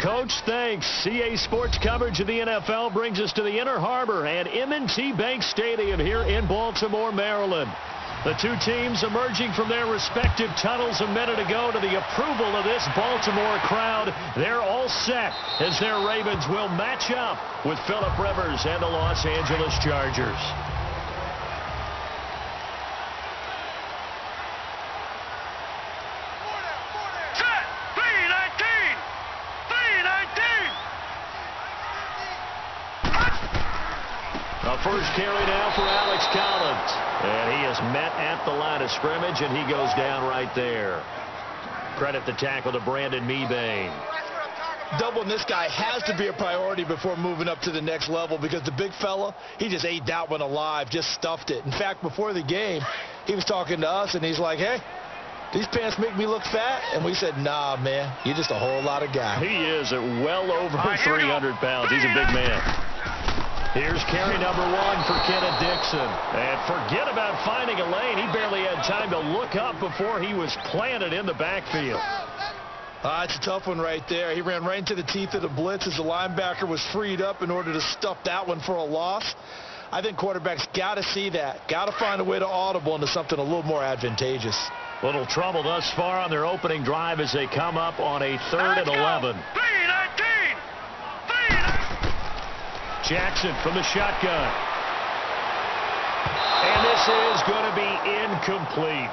Coach, thanks. CA Sports coverage of the NFL brings us to the Inner Harbor and M&T Bank Stadium here in Baltimore, Maryland. The two teams emerging from their respective tunnels a minute ago to the approval of this Baltimore crowd. They're all set as their Ravens will match up with Phillip Rivers and the Los Angeles Chargers. First carry now for Alex Collins. And he is met at the line of scrimmage, and he goes down right there. Credit the tackle to Brandon Mebane. Doubling this guy has to be a priority before moving up to the next level, because the big fella, he just ate that one alive, just stuffed it. In fact, before the game, he was talking to us, and he's like, hey, these pants make me look fat? And we said, nah, man, you're just a whole lot of guy. He is at well over 300 pounds. He's a big man. Here's carry number 1 for Kenneth Dixon. And forget about finding a lane. He barely had time to look up before he was planted in the backfield. It's a tough one right there. He ran right into the teeth of the blitz as the linebacker was freed up in order to stuff that one for a loss. I think quarterbacks got to see that. Got to find a way to audible into something a little more advantageous. Little trouble thus far on their opening drive as they come up on a 3rd and 11. Jackson from the shotgun. And this is going to be incomplete.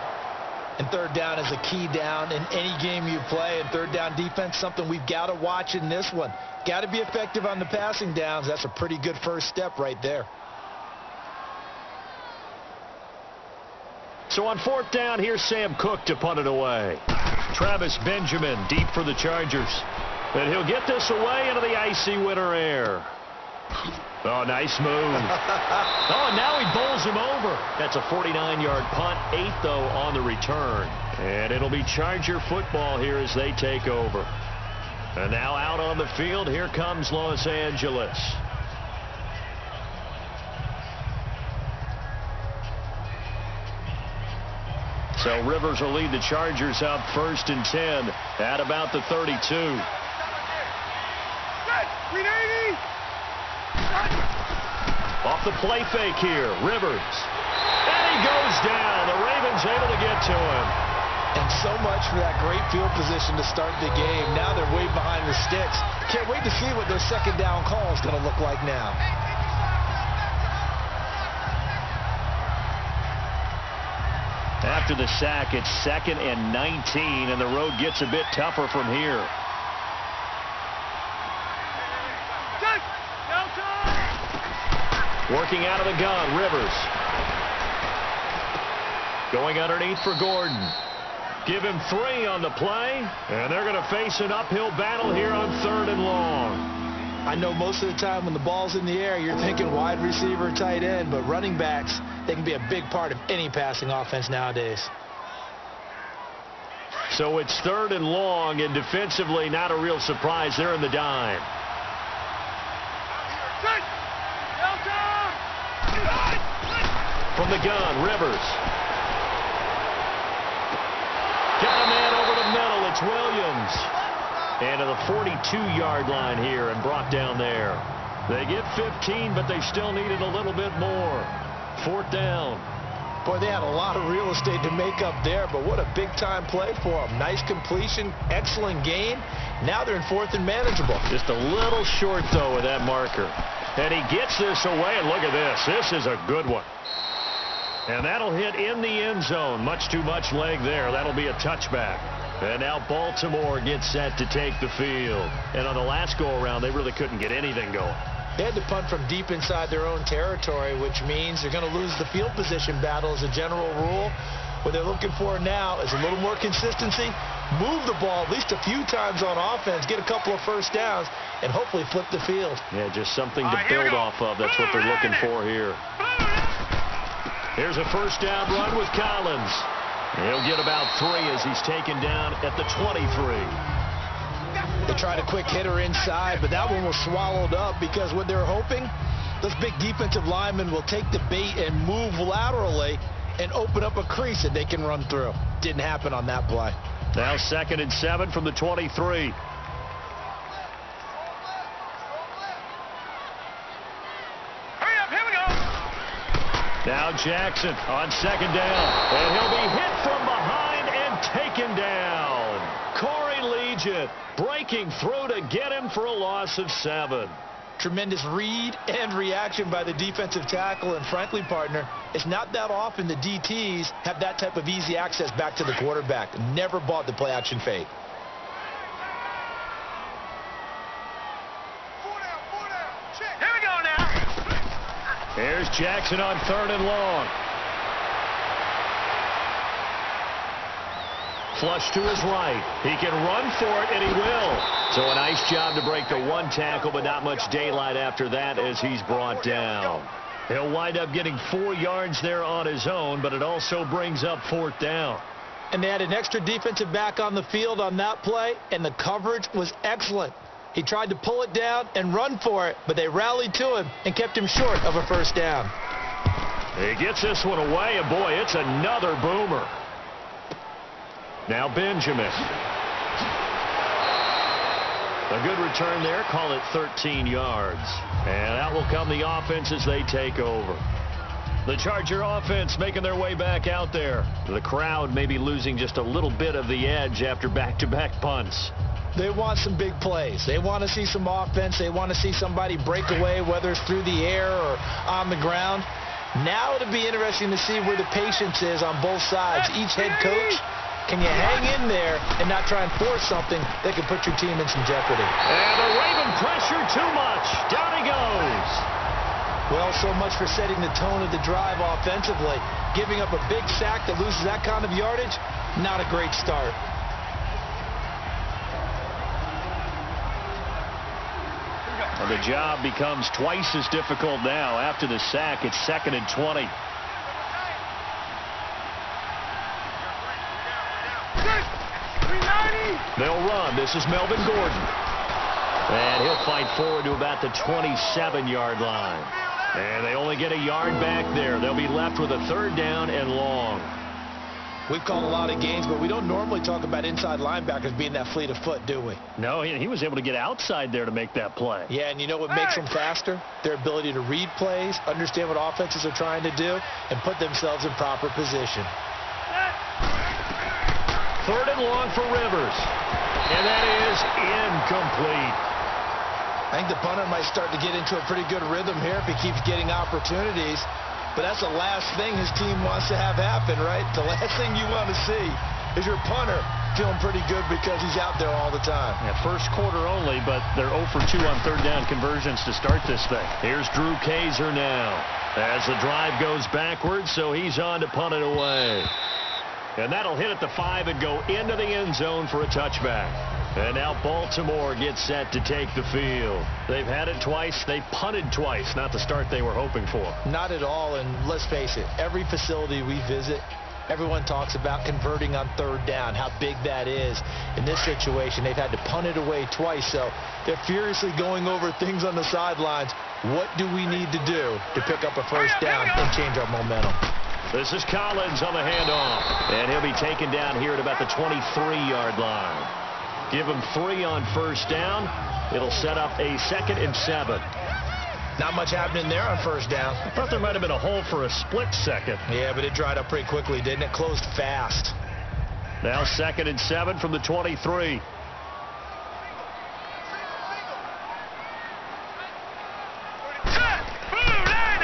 And third down is a key down in any game you play. And third down defense, something we've got to watch in this one. Got to be effective on the passing downs. That's a pretty good first step right there. So on 4th down, here's Sam Cook to punt it away. Travis Benjamin deep for the Chargers. And he'll get this away into the icy winter air. Oh, nice move. Oh, and now he bowls him over. That's a 49-yard punt, 8th, though, on the return. And it'll be Charger football here as they take over. And now out on the field, here comes Los Angeles. So Rivers will lead the Chargers up 1st and 10 at about the 32. Off the play fake here, Rivers. And he goes down. The Ravens able to get to him. And so much for that great field position to start the game. Now they're way behind the sticks. Can't wait to see what their 2nd down call is going to look like now. After the sack, it's 2nd and 19, and the road gets a bit tougher from here. Working out of the gun, Rivers. Going underneath for Gordon. Give him 3 on the play, and they're going to face an uphill battle here on 3rd and long. I know most of the time when the ball's in the air, you're thinking wide receiver, tight end, but running backs, they can be a big part of any passing offense nowadays. So it's 3rd and long, and defensively not a real surprise. They're in the dime. From the gun, Rivers. Got a man over the middle. It's Williams. And to the 42-yard line here and brought down there. They get 15, but they still needed a little bit more. 4th down. Boy, they had a lot of real estate to make up there, but what a big-time play for them. Nice completion, excellent gain. Now they're in 4th and manageable. Just a little short, though, with that marker. And he gets this away, and look at this. This is a good one. And that'll hit in the end zone. Much too much leg there. That'll be a touchback. And now Baltimore gets set to take the field. And on the last go-around, they really couldn't get anything going. They had to punt from deep inside their own territory, which means they're going to lose the field position battle as a general rule. What they're looking for now is a little more consistency, move the ball at least a few times on offense, get a couple of first downs, and hopefully flip the field. Yeah, just something to build off of. That's what they're looking for here. Here's a first down run with Collins. He'll get about 3 as he's taken down at the 23. They tried a quick hitter inside, but that one was swallowed up because what they're hoping, those big defensive linemen will take the bait and move laterally and open up a crease that they can run through. Didn't happen on that play. Now 2nd and 7 from the 23. Now Jackson on second down. And he'll be hit from behind and taken down. Corey Legion breaking through to get him for a loss of 7. Tremendous read and reaction by the defensive tackle. And frankly, partner, it's not that often the DTs have that type of easy access back to the quarterback. Never bought the play action fake. Here we go now. Here's Jackson on 3rd and long. Flush to his right. He can run for it, and he will. So a nice job to break the 1 tackle, but not much daylight after that as he's brought down. He'll wind up getting 4 yards there on his own, but it also brings up 4th down. And they had an extra defensive back on the field on that play, and the coverage was excellent. He tried to pull it down and run for it, but they rallied to him and kept him short of a 1st down. He gets this one away, and boy, it's another boomer. Now Benjamin. A good return there. Call it 13 yards. And that will come the offense as they take over. The Charger offense making their way back out there. The crowd may be losing just a little bit of the edge after back-to-back punts. They want some big plays. They want to see some offense. They want to see somebody break away, whether it's through the air or on the ground. Now it'll be interesting to see where the patience is on both sides. Each head coach, can you hang in there and not try and force something that can put your team in some jeopardy? And the Raven pressure too much. Down he goes. Well, so much for setting the tone of the drive offensively. Giving up a big sack that loses that kind of yardage, not a great start. And the job becomes twice as difficult now. After the sack, it's 2nd and 20. They'll run. This is Melvin Gordon. And he'll fight forward to about the 27-yard line. And they only get a yard back there. They'll be left with a 3rd down and long. We've called a lot of games, but we don't normally talk about inside linebackers being that fleet of foot, do we? No, he was able to get outside there to make that play. Yeah, and you know what makes them faster? Their ability to read plays, understand what offenses are trying to do, and put themselves in proper position. 3rd and long for Rivers. And that is incomplete. I think the punter might start to get into a pretty good rhythm here if he keeps getting opportunities. But that's the last thing his team wants to have happen, right? The last thing you want to see is your punter feeling pretty good because he's out there all the time. Yeah, first quarter only, but they're 0 for 2 on 3rd down conversions to start this thing. Here's Drew Kaiser now as the drive goes backwards, so he's on to punt it away. And that'll hit at the 5 and go into the end zone for a touchback. And now Baltimore gets set to take the field. They've had it twice. They've punted twice. Not the start they were hoping for. Not at all, and let's face it, every facility we visit, everyone talks about converting on 3rd down, how big that is. In this situation, they've had to punt it away twice, so they're furiously going over things on the sidelines. What do we need to do to pick up a 1st down and change our momentum? This is Collins on the handoff, and he'll be taken down here at about the 23-yard line. Give him 3 on 1st down. It'll set up a 2nd and 7. Not much happening there on 1st down. I thought there might have been a hole for a split second. Yeah, but it dried up pretty quickly, didn't it? Closed fast. Now 2nd and 7 from the 23.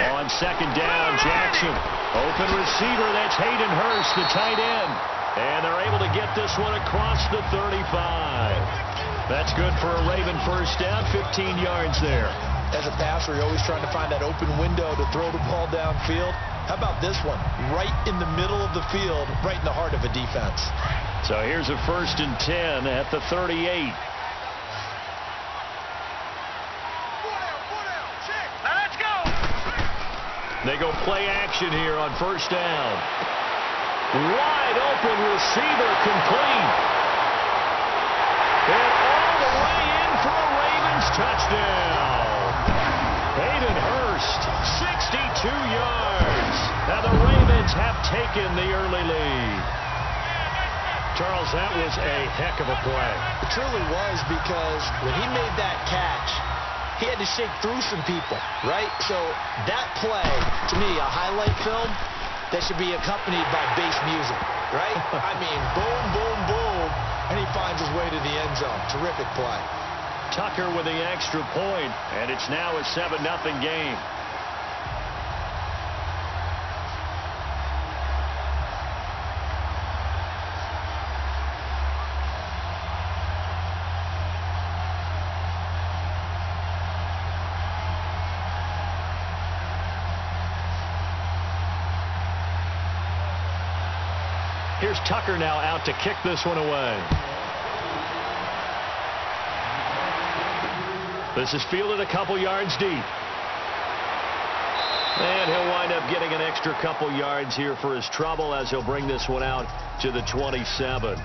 On 2nd down, Jackson. Open receiver, that's Hayden Hurst, the tight end. And they're able to get this one across the 35. That's good for a Raven 1st down, 15 yards there. As a passer, you're always trying to find that open window to throw the ball downfield. How about this one? Right in the middle of the field, right in the heart of a defense. So here's a 1st and 10 at the 38. They go play action here on 1st down. Wide open receiver complete. And all the way in for a Ravens touchdown. Hayden Hurst, 62 yards. Now the Ravens have taken the early lead. Charles, that was a heck of a play. It truly was, because when he made that catch, he had to shake through some people, right? So that play, to me, a highlight film that should be accompanied by bass music, right? I mean, boom, boom, boom, and he finds his way to the end zone. Terrific play. Tucker with the extra point, and it's now a 7-0 game. Here's Tucker now out to kick this one away. This is fielded a couple yards deep. And he'll wind up getting an extra couple yards here for his trouble as he'll bring this one out to the 27.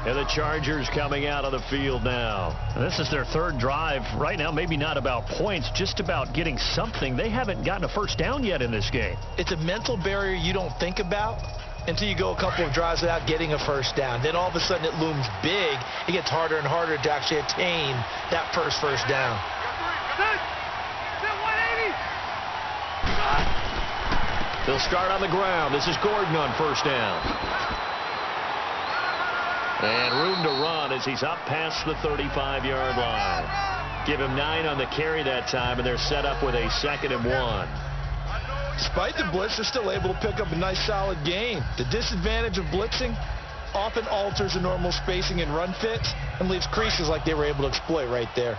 And the Chargers coming out on the field now. This is their third drive. Right now, maybe not about points, just about getting something. They haven't gotten a first down yet in this game. It's a mental barrier you don't think about until you go a couple of drives without getting a first down. Then all of a sudden it looms big. It gets harder and harder to actually attain that first down. They'll start on the ground. This is Gordon on first down. And room to run as he's up past the 35-yard line. Give him 9 on the carry that time, and they're set up with a 2nd and 1. Despite the blitz, they're still able to pick up a nice, solid gain. The disadvantage of blitzing often alters the normal spacing and run fits and leaves creases like they were able to exploit right there.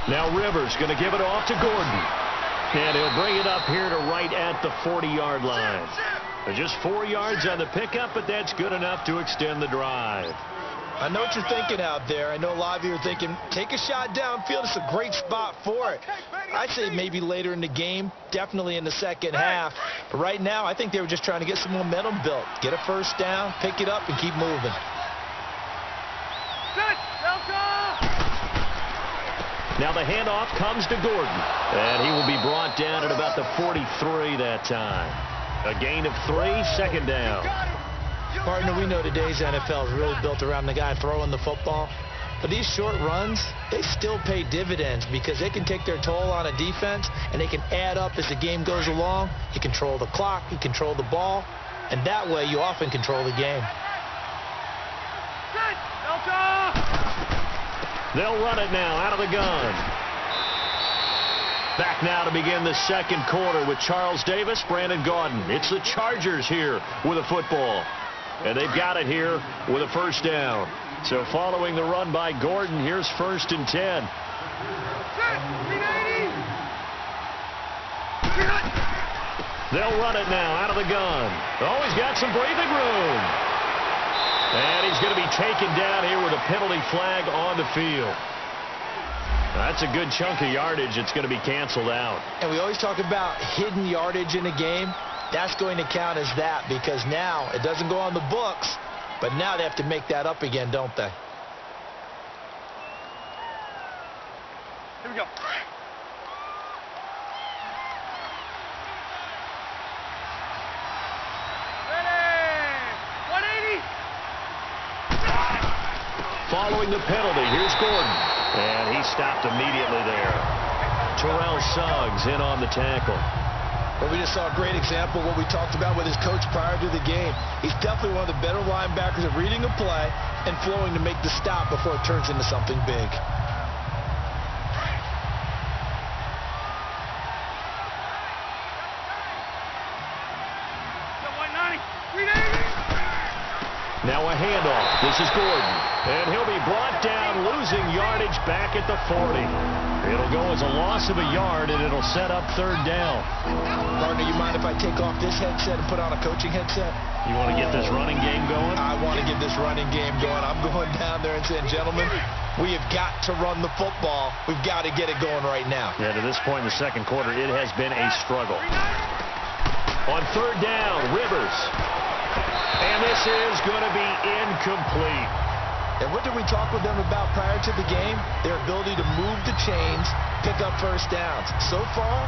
Now Rivers going to give it off to Gordon. And he'll bring it up here to right at the 40-yard line. Just 4 yards on the pickup, but that's good enough to extend the drive. I know what you're thinking out there. I know a lot of you are thinking, take a shot downfield. It's a great spot for it. I'd say maybe later in the game, definitely in the second half. But right now, I think they were just trying to get some momentum built. Get a first down, pick it up, and keep moving. Now the handoff comes to Gordon. And he will be brought down at about the 43 that time. A gain of 3, 2nd down. Partner, we know today's NFL is really built around the guy throwing the football. But these short runs, they still pay dividends because they can take their toll on a defense and they can add up as the game goes along. You control the clock, you control the ball, and that way you often control the game. They'll run it now out of the gun. Back now to begin the second quarter with Charles Davis, Brandon Gaudin. It's the Chargers here with a football. And they've got it here with a first down. So following the run by Gordon, here's 1st and 10. They'll run it now out of the gun. Oh, he's got some breathing room. And he's going to be taken down here with a penalty flag on the field. That's a good chunk of yardage. It's going to be canceled out. And we always talk about hidden yardage in a game. That's going to count as that because now it doesn't go on the books, but now they have to make that up again, don't they? Here we go. Ready. 180. Following the penalty, here's Gordon. And he stopped immediately there. Terrell Suggs in on the tackle. Well, we just saw a great example of what we talked about with his coach prior to the game. He's definitely one of the better linebackers at reading a play and flowing to make the stop before it turns into something big. Now a handoff. This is Gordon. And he'll be brought down, losing yardage back at the 40. It'll go as a loss of a yard, and it'll set up 3rd down. Partner, you mind if I take off this headset and put on a coaching headset? You want to get this running game going? I want to get this running game going. I'm going down there and saying, gentlemen, we have got to run the football. We've got to get it going right now. Yeah, to this point in the second quarter, it has been a struggle. On 3rd down, Rivers. And this is going to be incomplete. And what did we talk with them about prior to the game? Their ability to move the chains, pick up first downs. So far,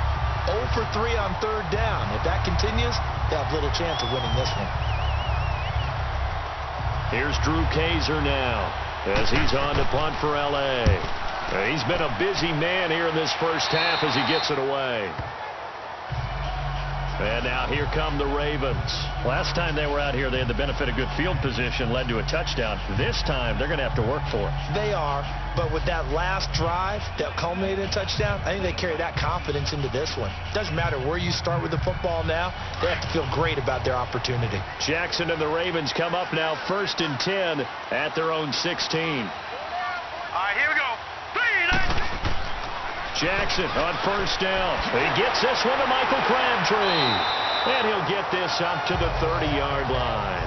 0 for 3 on 3rd down. If that continues, they have little chance of winning this one. Here's Drew Kaiser now as he's on to punt for L.A. He's been a busy man here in this first half as he gets it away. And now here come the Ravens. Last time they were out here, they had the benefit of good field position, led to a touchdown. This time, they're going to have to work for it. They are, but with that last drive that culminated in a touchdown, I think they carry that confidence into this one. Doesn't matter where you start with the football now, they have to feel great about their opportunity. Jackson and the Ravens come up now 1st and 10 at their own 16. All right, here we go. Jackson on 1st down. He gets this one to Michael Crabtree. And he'll get this up to the 30-yard line.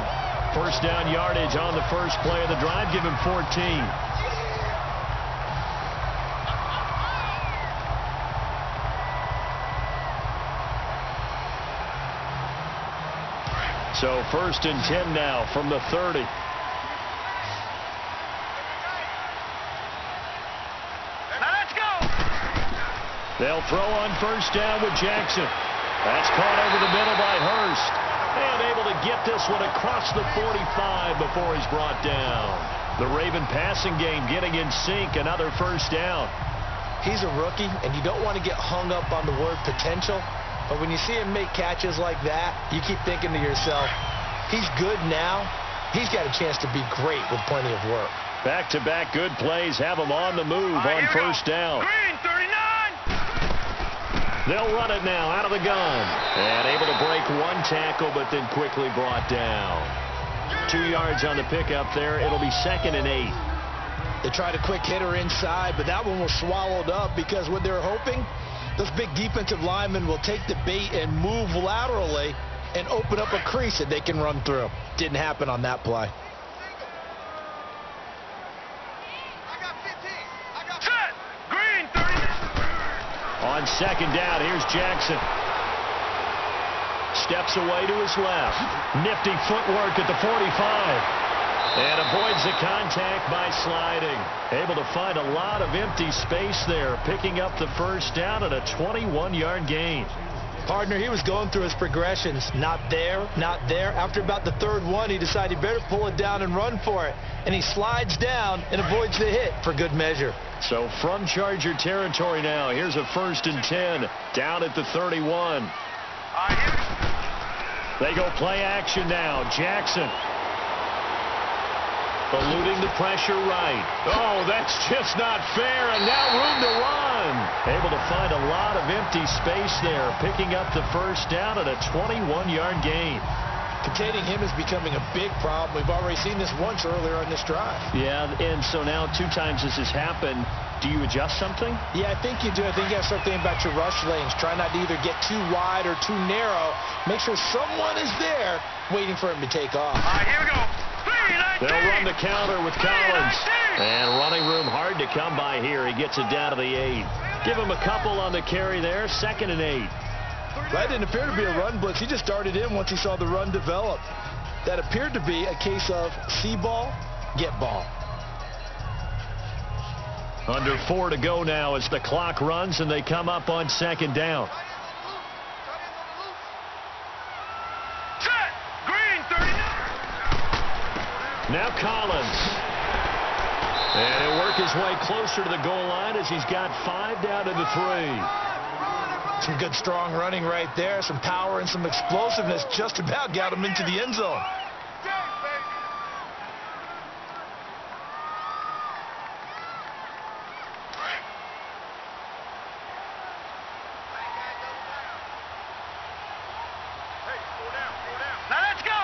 1st down yardage on the first play of the drive. Give him 14. So 1st and 10 now from the 30. They'll throw on 1st down with Jackson. That's caught over the middle by Hurst. And able to get this one across the 45 before he's brought down. The Raven passing game getting in sync. Another 1st down. He's a rookie, and you don't want to get hung up on the word potential. But when you see him make catches like that, you keep thinking to yourself, he's good now. He's got a chance to be great with plenty of work. Back-to-back good plays have him on the move on 1st down. Green, 39. They'll run it now out of the gun. And able to break one tackle, but then quickly brought down. 2 yards on the pickup there. It'll be 2nd and 8. They tried a quick hitter inside, but that one was swallowed up because what they're hoping, those big defensive linemen will take the bait and move laterally and open up a crease that they can run through. Didn't happen on that play. On 2nd down, here's Jackson. Steps away to his left. Nifty footwork at the 45. And avoids the contact by sliding. Able to find a lot of empty space there. Picking up the 1st down at a 21-yard gain. Partner, he was going through his progressions. Not there, not there. After about the 3rd one, he decided he better pull it down and run for it. And he slides down and avoids the hit for good measure. So from Charger territory now, here's a 1st and 10 down at the 31. They go play action now. Jackson eluding the pressure right. Oh, that's just not fair, and now room to run. Able to find a lot of empty space there, picking up the 1st down at a 21-yard gain. Containing him is becoming a big problem. We've already seen this once earlier on this drive. Yeah, and so now 2 times this has happened. Do you adjust something? Yeah, I think you do. I think you have to start thinking about your rush lanes. Try not to either get too wide or too narrow. Make sure someone is there waiting for him to take off. All right, here we go. They'll run the counter with Collins. And running room hard to come by here. He gets it down to the 8. Give him a couple on the carry there. 2nd and 8. That didn't appear to be a run blitz. He just started in once he saw the run develop. That appeared to be a case of see ball, get ball. Under 4 to go now as the clock runs and they come up on 2nd down. Set. Green, 39. Now Collins. And he'll work his way closer to the goal line as he's got 5 down to the 3. Some good strong running right there. Some power and some explosiveness just about got him into the end zone. Now let's go.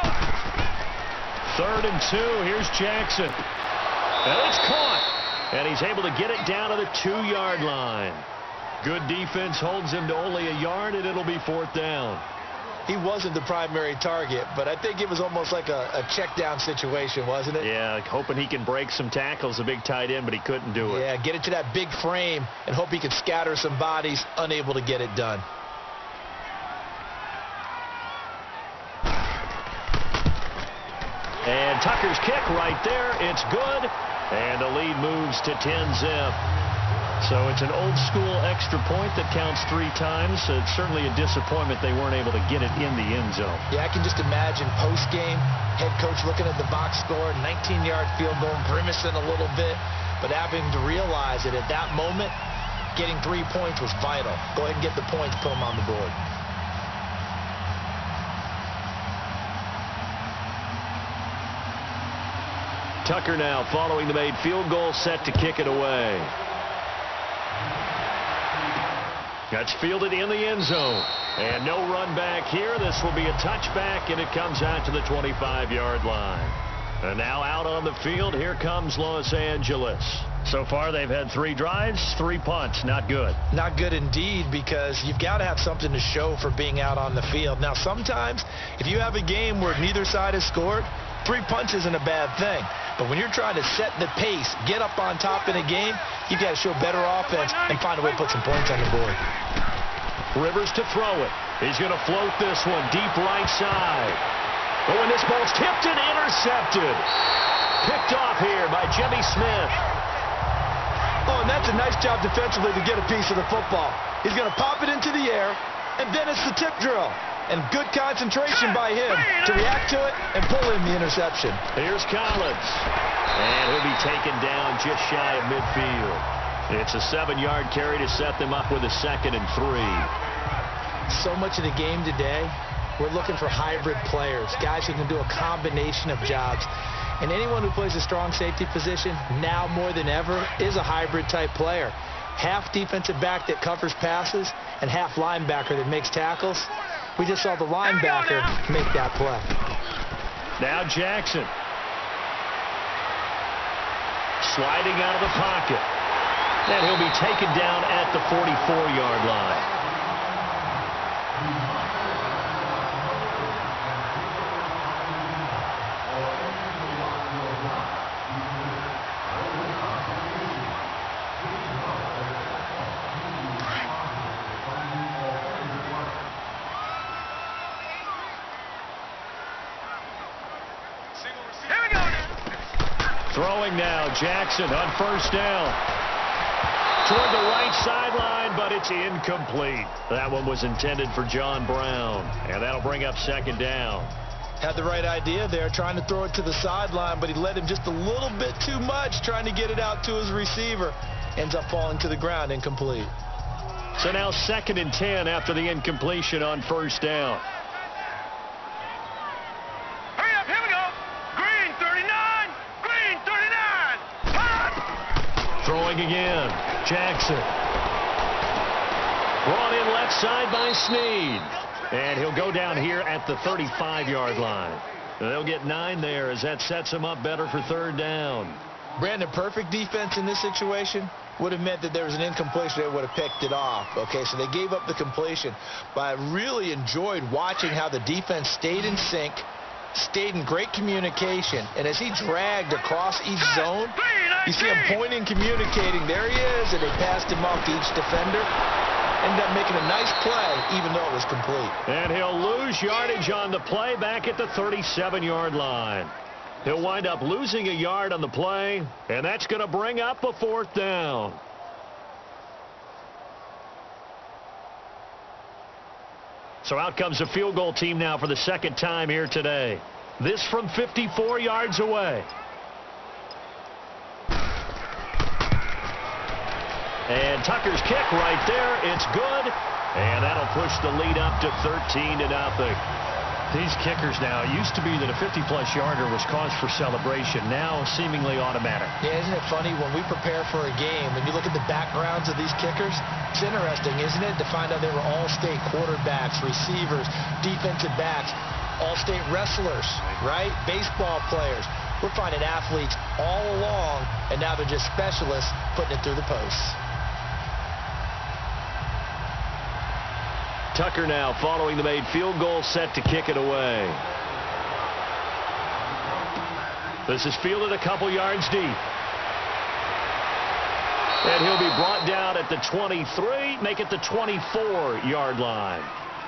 3rd and 2. Here's Jackson. And it's caught. And he's able to get it down to the 2-yard line. Good defense holds him to only a yard, and it'll be 4th down. He wasn't the primary target, but I think it was almost like a check down situation, wasn't it? Yeah, hoping he can break some tackles, a big tight end, but he couldn't do it. Yeah, get it to that big frame and hope he could scatter some bodies, unable to get it done. And Tucker's kick right there. It's good. And the lead moves to 10-zip. So it's an old-school extra point that counts 3 times. So it's certainly a disappointment they weren't able to get it in the end zone. Yeah, I can just imagine post-game, head coach looking at the box score, 19-yard field goal, grimacing a little bit, but having to realize that at that moment, getting 3 points was vital. Go ahead and get the points, put them on the board. Tucker now following the made field goal, set to kick it away. That's fielded in the end zone. And no run back here. This will be a touchback, and it comes out to the 25-yard line. And now out on the field, here comes Los Angeles. So far, they've had 3 drives, 3 punts. Not good. Not good indeed, because you've got to have something to show for being out on the field. Now, sometimes, if you have a game where neither side has scored, 3 punts isn't a bad thing. But when you're trying to set the pace, get up on top in a game, you've got to show better offense and find a way to put some points on the board. Rivers to throw it. He's going to float this one deep right side. Oh, and this ball's tipped and intercepted. Picked off here by Jimmy Smith. Oh, and that's a nice job defensively to get a piece of the football. He's going to pop it into the air, and then it's the tip drill. And good concentration by him to react to it and pull in the interception. Here's Collins. And he'll be taken down just shy of midfield. It's a 7-yard carry to set them up with a 2nd and 3. So much of the game today, we're looking for hybrid players, guys who can do a combination of jobs. And anyone who plays a strong safety position, now more than ever, is a hybrid type player. Half defensive back that covers passes and half linebacker that makes tackles. We just saw the linebacker make that play. Now Jackson. Sliding out of the pocket. And he'll be taken down at the 44-yard line. Throwing now, Jackson on 1st down. Toward the right sideline, but it's incomplete. That one was intended for John Brown, and that'll bring up 2nd down. Had the right idea there, trying to throw it to the sideline, but he led him just a little bit too much, trying to get it out to his receiver. Ends up falling to the ground, incomplete. So now 2nd and 10 after the incompletion on 1st down. Throwing again. Jackson. Brought in left side by Snead. And he'll go down here at the 35-yard line. They'll get 9 there as that sets him up better for 3rd down. Brandon, perfect defense in this situation would have meant that there was an incompletion. They would have picked it off. Okay, so they gave up the completion. But I really enjoyed watching how the defense stayed in sync, stayed in great communication, and as he dragged across each zone, you see him pointing, communicating. There he is, and they passed him off to each defender. Ended up making a nice play, even though it was complete. And he'll lose yardage on the play back at the 37-yard line. He'll wind up losing a yard on the play, and that's going to bring up a 4th down. So out comes the field goal team now for the 2nd time here today. This from 54 yards away. And Tucker's kick right there. It's good. And that'll push the lead up to 13-0. These kickers now, it used to be that a 50-plus yarder was cause for celebration. Now seemingly automatic. Yeah, isn't it funny when we prepare for a game and you look at the backgrounds of these kickers? It's interesting, isn't it, to find out they were all-state quarterbacks, receivers, defensive backs, all-state wrestlers, right? Baseball players. We're finding athletes all along, and now they're just specialists putting it through the posts. Tucker now following the made field goal, set to kick it away. This is fielded a couple yards deep. And he'll be brought down at the 23, make it the 24-yard line.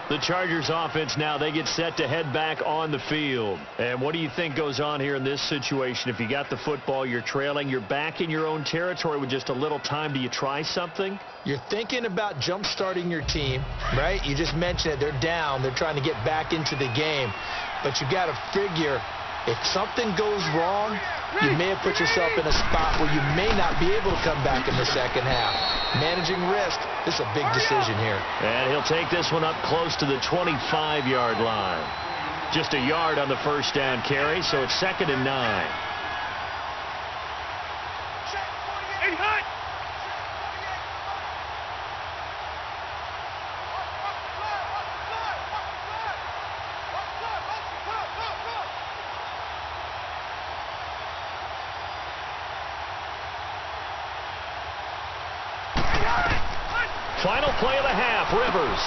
The Chargers offense now, they get set to head back on the field. And what do you think goes on here in this situation? If you got the football, you're trailing, you're back in your own territory with just a little time. Do you try something? You're thinking about jump-starting your team, right? You just mentioned it. They're down. They're trying to get back into the game. But you got to figure, if something goes wrong, you may have put yourself in a spot where you may not be able to come back in the second half. Managing risk, this is a big decision here. And he'll take this one up close to the 25-yard line. Just a yard on the first down carry, so it's 2nd and 9. Final play of the half, Rivers.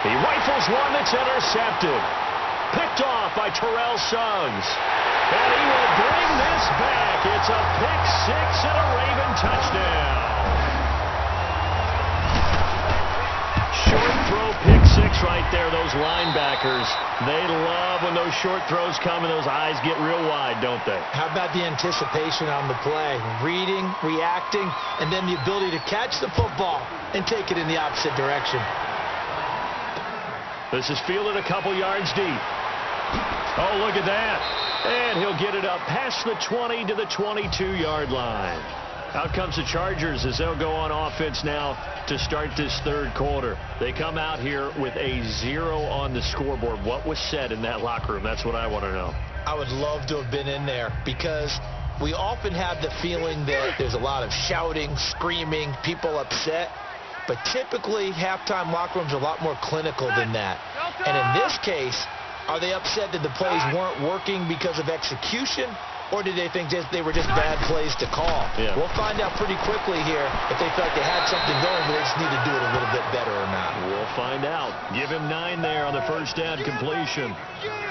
He rifles one that's intercepted. Picked off by Terrell Suggs. And he will bring this back. It's a pick six and a Raven touchdown. Short throw pick six right there. Those linebackers, they love when those short throws come and those eyes get real wide, don't they? How about the anticipation on the play? Reading, reacting, and then the ability to catch the football and take it in the opposite direction. This is fielded a couple yards deep. Oh, look at that. And he'll get it up past the 20 to the 22-yard line. Out comes the Chargers as they'll go on offense now to start this third quarter. They come out here with a 0 on the scoreboard. What was said in that locker room? That's what I want to know. I would love to have been in there because we often have the feeling that there's a lot of shouting, screaming, people upset. But typically, halftime locker rooms are a lot more clinical than that. And in this case, are they upset that the plays weren't working because of execution? Or did they think they were just bad plays to call? Yeah. We'll find out pretty quickly here if they felt like they had something going, but they just need to do it a little bit better or not. We'll find out. Give him 9 there on the first down completion.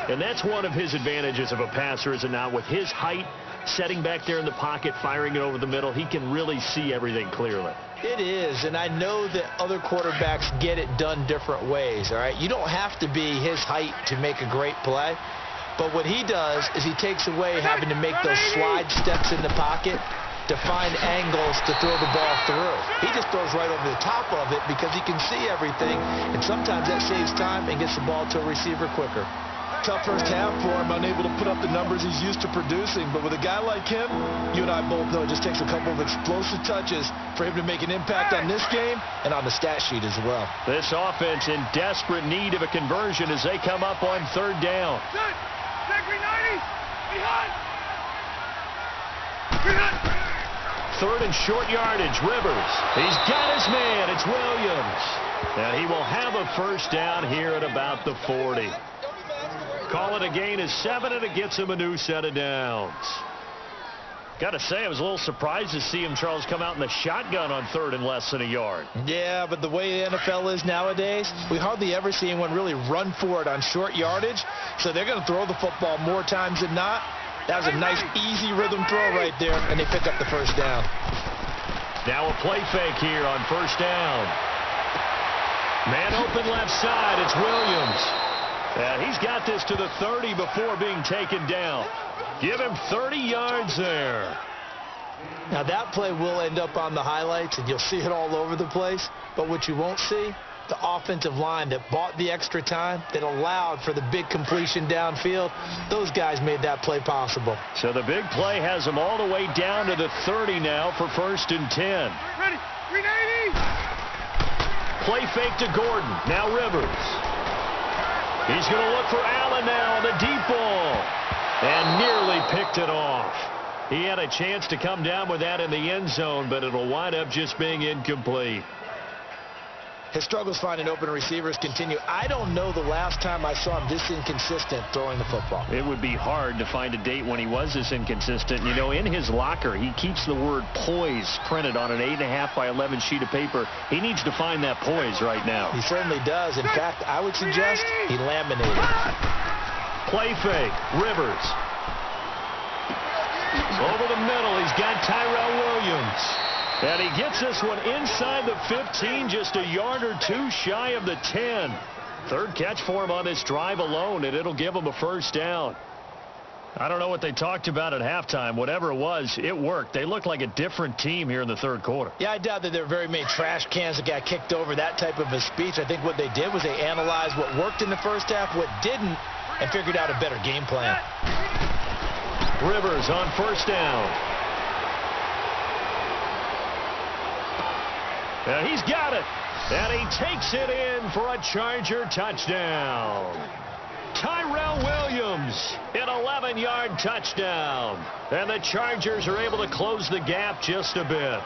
And that's one of his advantages of a passer, is it not? With his height, setting back there in the pocket, firing it over the middle, he can really see everything clearly. It is, and I know that other quarterbacks get it done different ways, all right? You don't have to be his height to make a great play. But what he does is he takes away having to make those slide steps in the pocket to find angles to throw the ball through. He just throws right over the top of it because he can see everything, and sometimes that saves time and gets the ball to a receiver quicker. Tough first half for him, unable to put up the numbers he's used to producing. But with a guy like him, you and I both know it just takes a couple of explosive touches for him to make an impact on this game and on the stat sheet as well. This offense in desperate need of a conversion as they come up on third down. Third and short yardage, Rivers. He's got his man. It's Williams. And he will have a first down here at about the 40. Call it a gain of 7, and it gets him a new set of downs. Got to say, I was a little surprised to see him, Charles, come out in the shotgun on third and less than a yard. Yeah, but the way the NFL is nowadays, we hardly ever see anyone really run for it on short yardage. So they're going to throw the football more times than not. That was a nice, easy rhythm throw right there, and they pick up the first down. Now a play fake here on first down. Man open left side. It's Williams. And he's got this to the 30 before being taken down. Give him 30 yards there. Now that play will end up on the highlights, and you'll see it all over the place. But what you won't see, the offensive line that bought the extra time, that allowed for the big completion downfield, those guys made that play possible. So the big play has them all the way down to the 30 now for 1st and 10. Ready, 390. Play fake to Gordon. Now Rivers. He's going to look for Allen now on the deep ball. And nearly picked it off. He had a chance to come down with that in the end zone, but it'll wind up just being incomplete. His struggles finding open receivers continue. I don't know the last time I saw him this inconsistent throwing the football. It would be hard to find a date when he was this inconsistent. You know, in his locker, he keeps the word poise printed on an 8.5 by 11 sheet of paper. He needs to find that poise right now. He certainly does. In fact, I would suggest he laminated. Play fake. Rivers. Over the middle, he's got Tyrell Williams. And he gets this one inside the 15, just a yard or two shy of the 10. Third catch for him on this drive alone, and it'll give him a first down. I don't know what they talked about at halftime. Whatever it was, it worked. They looked like a different team here in the third quarter. Yeah, I doubt that there were very many trash cans that got kicked over, that type of a speech. I think what they did was they analyzed what worked in the first half, what didn't, and figured out a better game plan. Rivers on first down. And he's got it. And he takes it in for a Charger touchdown. Tyrell Williams, an 11-yard touchdown. And the Chargers are able to close the gap just a bit.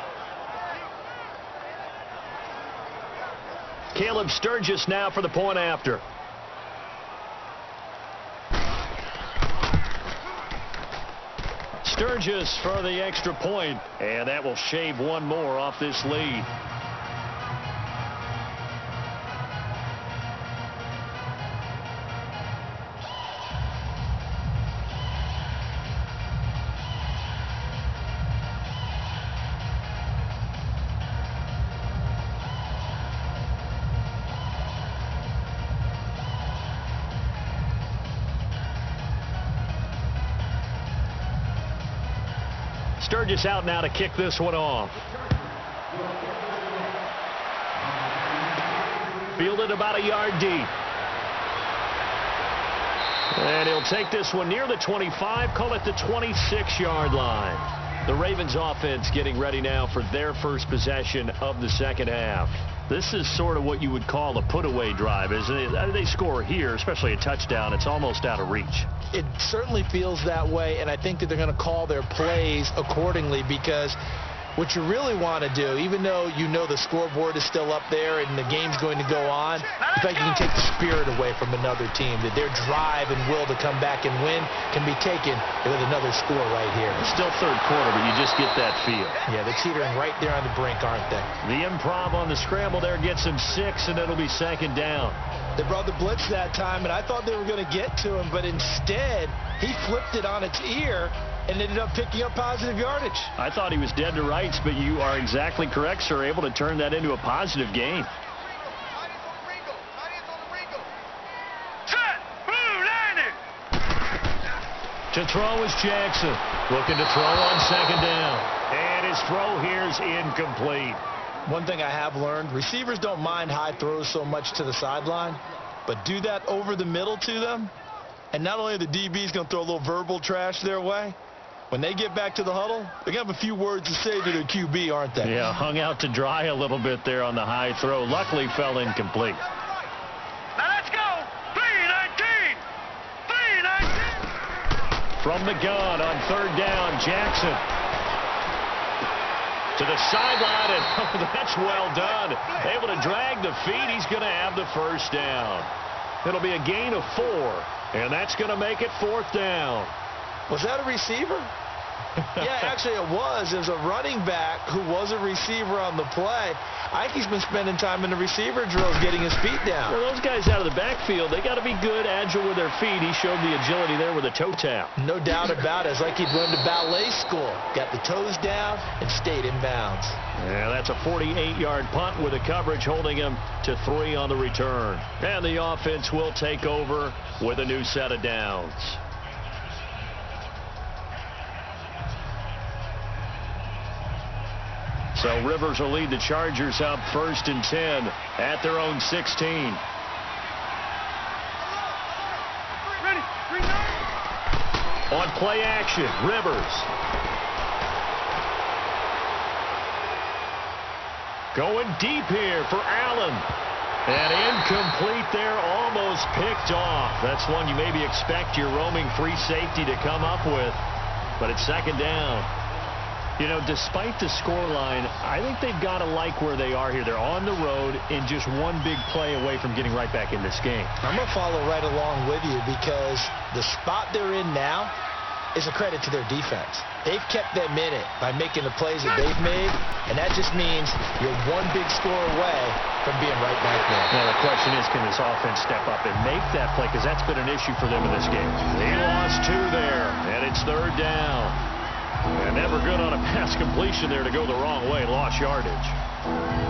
Caleb Sturgis now for the point after. Sturgis for the extra point, and that will shave one more off this lead. Sturgis out now to kick this one off. Fielded about a yard deep. And he'll take this one near the 25, call it the 26-yard line. The Ravens offense getting ready now for their first possession of the second half. This is sort of what you would call a put-away drive, isn't it? They score here, especially a touchdown. It's almost out of reach. It certainly feels that way, and I think that they're going to call their plays accordingly, because what you really want to do, even though you know the scoreboard is still up there and the game's going to go on, in fact, you can take the spirit away from another team, that their drive and will to come back and win can be taken with another score right here. It's still third quarter, but you just get that feel. Yeah, they're teetering right there on the brink, aren't they? The improv on the scramble there gets him 6, and it'll be second down. They brought the blitz that time, and I thought they were going to get to him, but instead, he flipped it on its ear and ended up picking up positive yardage. I thought he was dead to rights, but you are exactly correct, sir. Able to turn that into a positive gain. To throw is Jackson. Looking to throw on second down. And his throw here is incomplete. One thing I have learned, receivers don't mind high throws so much to the sideline, but do that over the middle to them, and not only are the DBs going to throw a little verbal trash their way, when they get back to the huddle, they're going to have a few words to say to their QB, aren't they? Yeah, hung out to dry a little bit there on the high throw. Luckily fell incomplete. Now let's go. 3-19. 3-19. From the gun on third down, Jackson. To the sideline, and that's well done. Able to drag the feet. He's going to have the first down. It'll be a gain of 4, and that's going to make it fourth down. Was that a receiver? Yeah, actually it was. It was a running back who was a receiver on the play. I think he's been spending time in the receiver drills getting his feet down. Well, those guys out of the backfield, they got to be good, agile with their feet. He showed the agility there with a toe tap. No doubt about it. It's like he'd run to ballet school. Got the toes down and stayed in bounds. Yeah, that's a 48-yard punt with the coverage holding him to 3 on the return. And the offense will take over with a new set of downs. So Rivers will lead the Chargers up 1st and 10 at their own 16. Ready. 3-9. On play action, Rivers. Going deep here for Allen. And incomplete there, almost picked off. That's one you maybe expect your roaming free safety to come up with. But it's second down. You know, despite the scoreline, I think they've got to like where they are here. They're on the road and just one big play away from getting right back in this game. I'm going to follow right along with you, because the spot they're in now is a credit to their defense. They've kept them in it by making the plays that they've made, and that just means you're one big score away from being right back there. Now, the question is, can this offense step up and make that play? Because that's been an issue for them in this game. They lost 2 there, and it's third down. And never good on a pass completion there to go the wrong way. Lost yardage.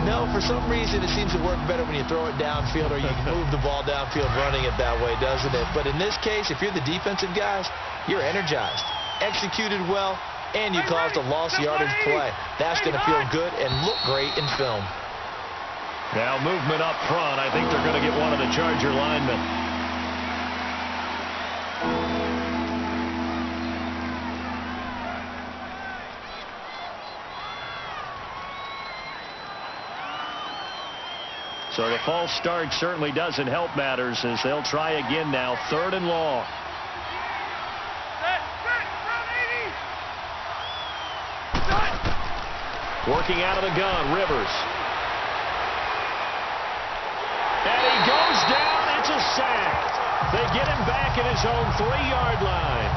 No, for some reason it seems to work better when you throw it downfield or you move the ball downfield running it that way, doesn't it? But in this case, if you're the defensive guys, you're energized, executed well, and you caused a lost yardage play. That's going to feel good and look great in film. Now movement up front. I think they're going to get one of the Charger linemen. So the false start certainly doesn't help matters as they'll try again now. 3rd and long. Working out of the gun, Rivers. And he goes down. It's a sack. They get him back at his own 3-yard line.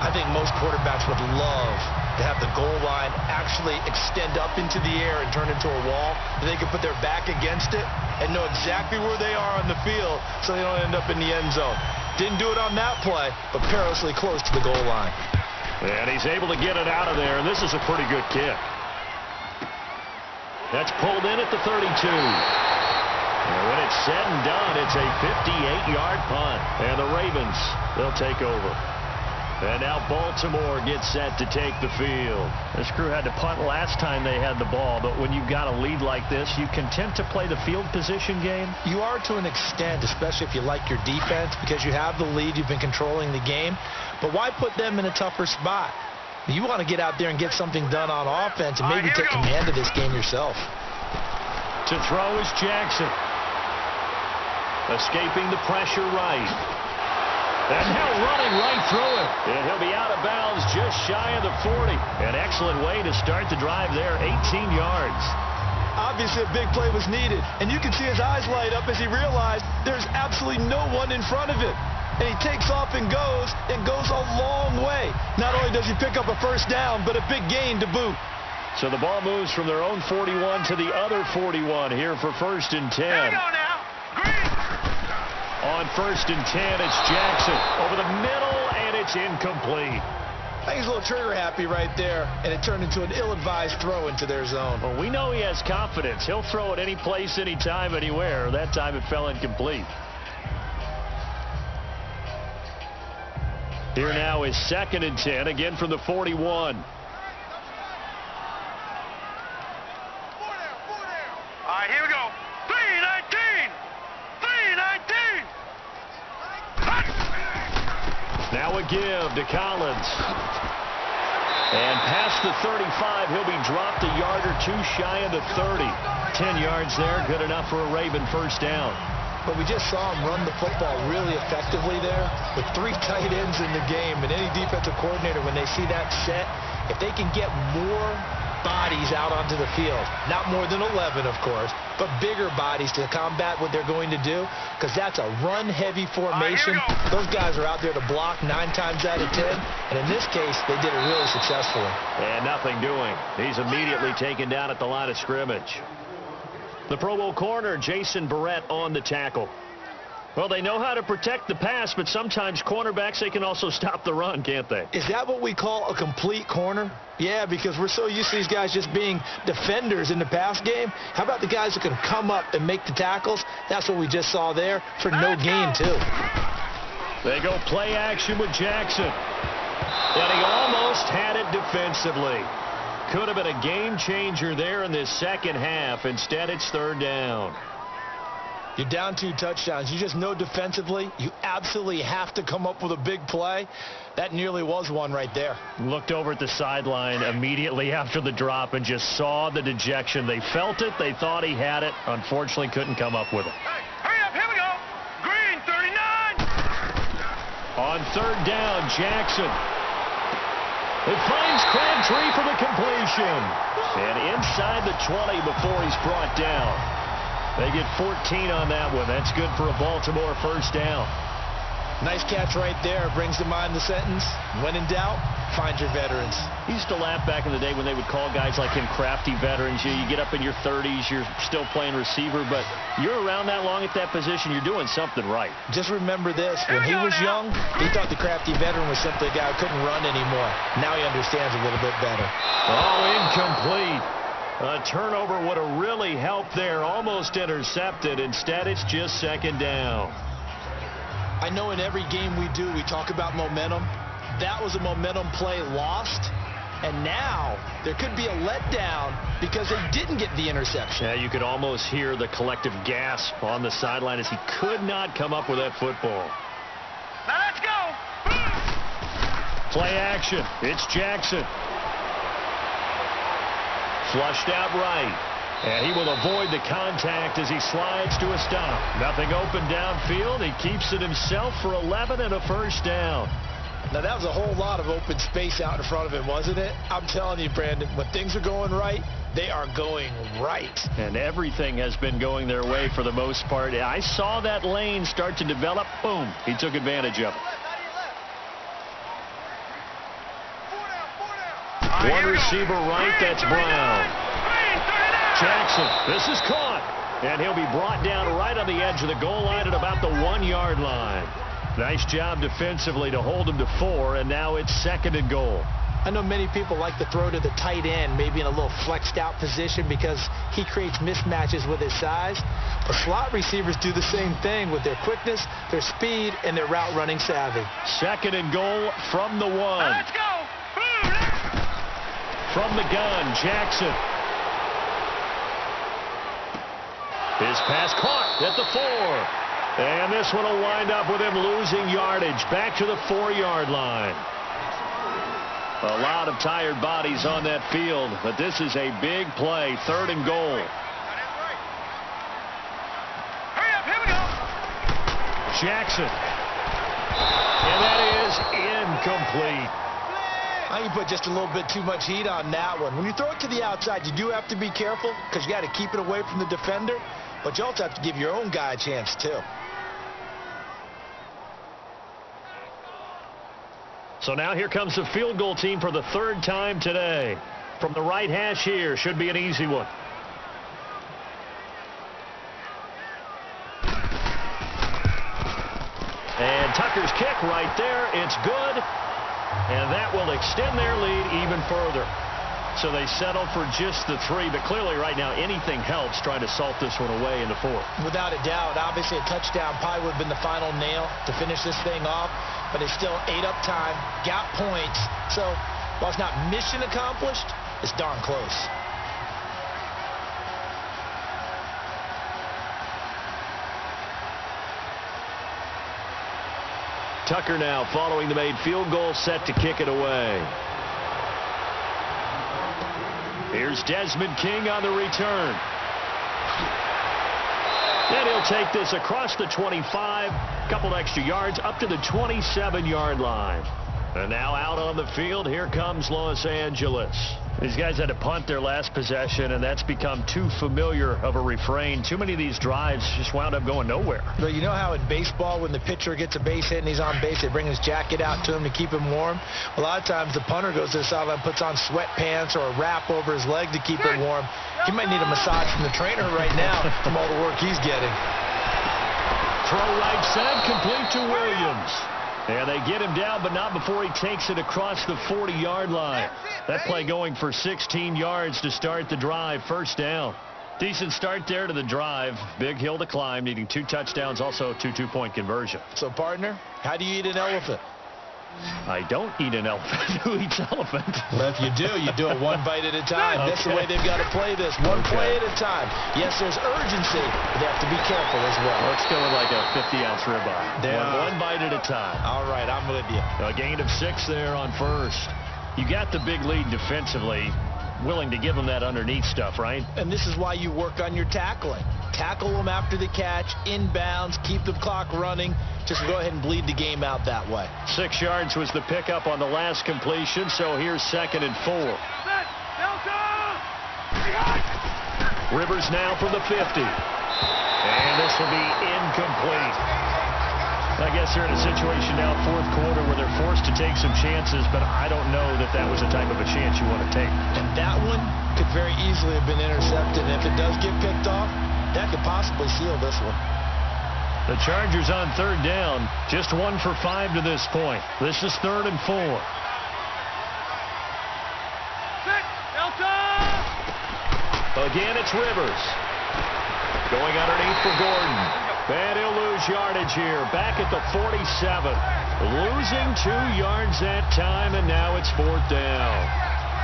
I think most quarterbacks would love to have the goal line actually extend up into the air and turn into a wall. They can put their back against it and know exactly where they are on the field so they don't end up in the end zone. Didn't do it on that play, but perilously close to the goal line. And he's able to get it out of there, and this is a pretty good kick. That's pulled in at the 32. And when it's said and done, it's a 58-yard punt. And the Ravens, they'll take over. And now Baltimore gets set to take the field. This crew had to punt last time they had the ball, but when you've got a lead like this, you content to play the field position game? You are to an extent, especially if you like your defense, because you have the lead, you've been controlling the game. But why put them in a tougher spot? You want to get out there and get something done on offense and maybe take command of this game yourself. To throw is Jackson. Escaping the pressure right. And now running right through it. And he'll be out of bounds just shy of the 40. An excellent way to start the drive there, 18 yards. Obviously a big play was needed. And you can see his eyes light up as he realized there's absolutely no one in front of him. And he takes off and goes a long way. Not only does he pick up a first down, but a big gain to boot. So the ball moves from their own 41 to the other 41 here for 1st and 10. There you go now. Green. On 1st and 10, it's Jackson over the middle, and it's incomplete. I think he's a little trigger happy right there, and it turned into an ill-advised throw into their zone. Well, we know he has confidence. He'll throw it any place, anytime, anywhere. That time it fell incomplete. Here now is 2nd and 10, again from the 41. All right, here we go. 3-19. 3-19. Now a give to Collins. And past the 35, he'll be dropped a yard or two shy of the 30. 10 yards there, good enough for a Raven first down. But we just saw him run the football really effectively there with 3 tight ends in the game. And any defensive coordinator, when they see that set, if they can get more bodies out onto the field, not more than 11, of course, but bigger bodies to combat what they're going to do, because that's a run-heavy formation. Those guys are out there to block 9 times out of 10, and in this case, they did it really successfully. And nothing doing. He's immediately taken down at the line of scrimmage. The Pro Bowl corner, Jason Barrett, on the tackle. Well, they know how to protect the pass, but sometimes cornerbacks, they can also stop the run, can't they? Is that what we call a complete corner? Yeah, because we're so used to these guys just being defenders in the pass game. How about the guys who can come up and make the tackles? That's what we just saw there for no gain, too. They go play action with Jackson. And he almost had it defensively. Could have been a game changer there in this second half. Instead, it's 3rd down. You're down 2 touchdowns. You just know defensively you absolutely have to come up with a big play. That nearly was one right there. Looked over at the sideline immediately after the drop and just saw the dejection. They felt it. They thought he had it. Unfortunately, couldn't come up with it. Hey, hurry up. Here we go. Green, 39. On 3rd down, Jackson. It finds Crabtree for the completion. And inside the 20 before he's brought down. They get 14 on that one. That's good for a Baltimore first down. Nice catch right there. Brings to mind the sentence, when in doubt, find your veterans. He used to laugh back in the day when they would call guys like him crafty veterans. You get up in your 30s, you're still playing receiver, but you're around that long at that position, you're doing something right. Just remember this. When he was young, he thought the crafty veteran was simply a guy who couldn't run anymore. Now he understands a little bit better. Oh, incomplete. A turnover would have really helped there. Almost intercepted. Instead, it's just second down. I know in every game we do, we talk about momentum. That was a momentum play lost. And now there could be a letdown because they didn't get the interception. Yeah, you could almost hear the collective gasp on the sideline as he could not come up with that football. Now let's go. Play action. It's Jackson. Flushed out right. And he will avoid the contact as he slides to a stop. Nothing open downfield. He keeps it himself for 11 and a first down. Now, that was a whole lot of open space out in front of him, wasn't it? I'm telling you, Brandon, when things are going right, they are going right. And everything has been going their way for the most part. I saw that lane start to develop. Boom. He took advantage of it. One receiver right, that's Brown. Jackson, this is caught. And he'll be brought down right on the edge of the goal line at about the 1-yard line. Nice job defensively to hold him to 4, and now it's second and goal. I know many people like to throw to the tight end, maybe in a little flexed out position because he creates mismatches with his size. But slot receivers do the same thing with their quickness, their speed, and their route running savvy. Second and goal from the 1. Let's go. From the gun, Jackson. His pass caught at the 4. And this one will wind up with him losing yardage back to the 4-yard line. A lot of tired bodies on that field, but this is a big play. Third and goal. Hurry up, here we go. Jackson. And that is incomplete. I think you put just a little bit too much heat on that one. When you throw it to the outside, you do have to be careful because you got to keep it away from the defender, but you also have to give your own guy a chance too. So now here comes the field goal team for the 3rd time today. From the right hash here, should be an easy one. And Tucker's kick right there. It's good. And that will extend their lead even further. So they settle for just the 3, but clearly right now anything helps trying to salt this one away in the 4th. Without a doubt, obviously a touchdown probably would have been the final nail to finish this thing off, but it's still ate up time, got points. So while it's not mission accomplished, it's darn close. Tucker now following the made field goal, set to kick it away. Here's Desmond King on the return. And he'll take this across the 25, a couple extra yards, up to the 27-yard line. And now out on the field, here comes Los Angeles. These guys had to punt their last possession, and that's become too familiar of a refrain. Too many of these drives just wound up going nowhere. Well, you know how in baseball, when the pitcher gets a base hit and he's on base, they bring his jacket out to him to keep him warm? A lot of times the punter goes to the sideline, puts on sweatpants or a wrap over his leg to keep him warm. He might need a massage from the trainer right now from all the work he's getting. Throw right side, complete to Williams. And they get him down, but not before he takes it across the 40-yard line. That play going for 16 yards to start the drive. First down. Decent start there to the drive. Big hill to climb, needing 2 touchdowns, also 2 two-point conversion. So, partner, how do you eat an elephant? I don't eat an elephant. Who eats elephant? Well, if you do it one bite at a time. That's the way they've got to play this. One play at a time. Yes, there's urgency, but they have to be careful as well. Let's go with like a 50-ounce ribeye. One bite at a time. All right, I'm with you. A gain of 6 there on first. You got the big lead defensively. Willing to give them that underneath stuff, right? And this is why you work on your tackling. Tackle them after the catch, inbounds, keep the clock running. Just go ahead and bleed the game out that way. 6 yards was the pickup on the last completion, so here's 2nd and 4. Rivers now from the 50. And this will be incomplete. I guess they're in a situation now, 4th quarter, where they're forced to take some chances, but I don't know that that was the type of a chance you want to take. And that one could very easily have been intercepted. And if it does get picked off, that could possibly seal this one. The Chargers on 3rd down, just 1 for 5 to this point. This is 3rd and 4. Again, it's Rivers. Going underneath for Gordon. And he'll lose yardage here. Back at the 47. Losing 2 yards that time, and now it's 4th down.